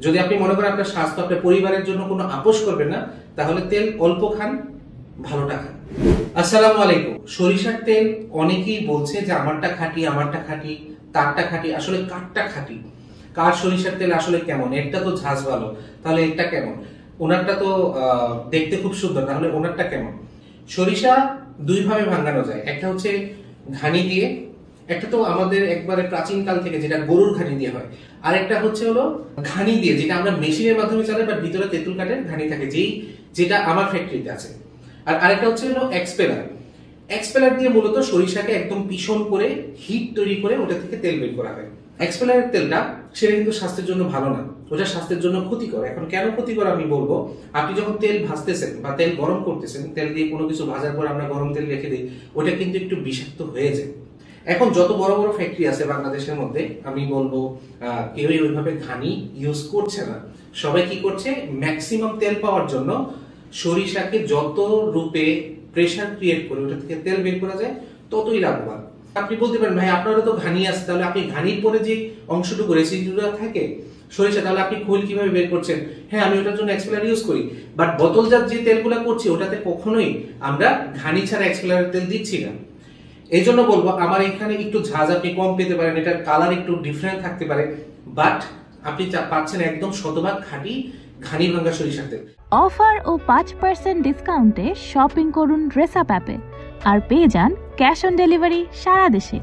যদি আপনি মনে করেন আপনার স্বাস্থ্য আপনার পরিবারের জন্য কোনো আপোষ করবেন না, তাহলে তেল অল্প খান, ভালোটা খান। আসসালামু আলাইকুম। সরিষার তেল অনেকেই বলছে যে আমারটা খাঁটি, তারটা খাঁটি। আসলে কারটা খাঁটি, কার সরিষার তেল আসলে কেমন? একটা তো ঝাঁজ ভালো, তাহলে এটা কেমন? ওনারটা তো দেখতে খুব সুন্দর, তাহলে ওনারটা কেমন? সরিষা দুই ভাবে ভাঙানো যায়। একটা হচ্ছে ঘানি দিয়ে, একটা তো আমাদের একবারে প্রাচীন কাল থেকে যেটা গরুর ঘানি দিয়ে হয়, আর একটা হচ্ছে হলো ঘানি দিয়ে, যেটা আমরা মেশিনের মাধ্যমে চালাই, বাট ভিতরে তেঁতুল কাঠের ঘানি থাকে, যেটা আমার ফ্যাক্টরিতে আছে। আর আরেকটা হচ্ছে হলো এক্সপেলার দিয়ে মূলত সরিষাকে একদম পিষণ করে হিট তৈরি করে ওটা থেকে তেল বের করা হয়। এক্সপেলারের তেলটা সেটা কিন্তু স্বাস্থ্যের জন্য ভালো না, ওটা স্বাস্থ্যের জন্য ক্ষতিকর। এখন কেন ক্ষতিকর আমি বলবো। আপনি যখন তেল ভাজতেছেন বা তেল গরম করতেছেন, তেল দিয়ে কোনো কিছু ভাজার পর আমরা গরম তেল রেখে দিই, ওটা কিন্তু একটু বিষাক্ত হয়ে যায়। এখন যত বড় বড় ফ্যাক্টরি আছে বাংলাদেশের মধ্যে, আমি বলবো কেউই ওইভাবে ঘানি ইউজ করছে না। সবাই কি করছে, ম্যাক্সিমাম তেল পাওয়ার জন্য সরিষাকে যত রূপে প্রেসার ক্রিয়েট করে ওটা থেকে তেল বের করা যায় ততই লাভবান। আপনি বলতে পারেন ভাই আপনারও তো ঘানি আছে, তাহলে আপনি ঘানির পরে যে অংশটুকু রেসিডিউটা থাকে সরিষা, তাহলে আপনি খোল কিভাবে বের করছেন? হ্যাঁ, আমি ওটার জন্য এক্সপেলার ইউজ করি, বাট বোতলজাত যে তেলগুলো করছি ওটাতে কখনোই আমরা ঘানি ছাড়া এক্সপেলারের তেল দিচ্ছি না। এই জন্য বলবো আমার এখানে একটু ঝাঁজ আপনি কম পেতে পারেন, এটার কালার একটু ডিফারেন্ট থাকতে পারে, বাট আপনি পাচ্ছেন একদম শতভাগ খাঁটি ঘানি ভাঙা সরিষার তেল। অফার ও 5% ডিসকাউন্টে শপিং করুন ড্রেসআপ অ্যাপে আর পেয়ে যান ক্যাশ অন ডেলিভারি সারা দেশে।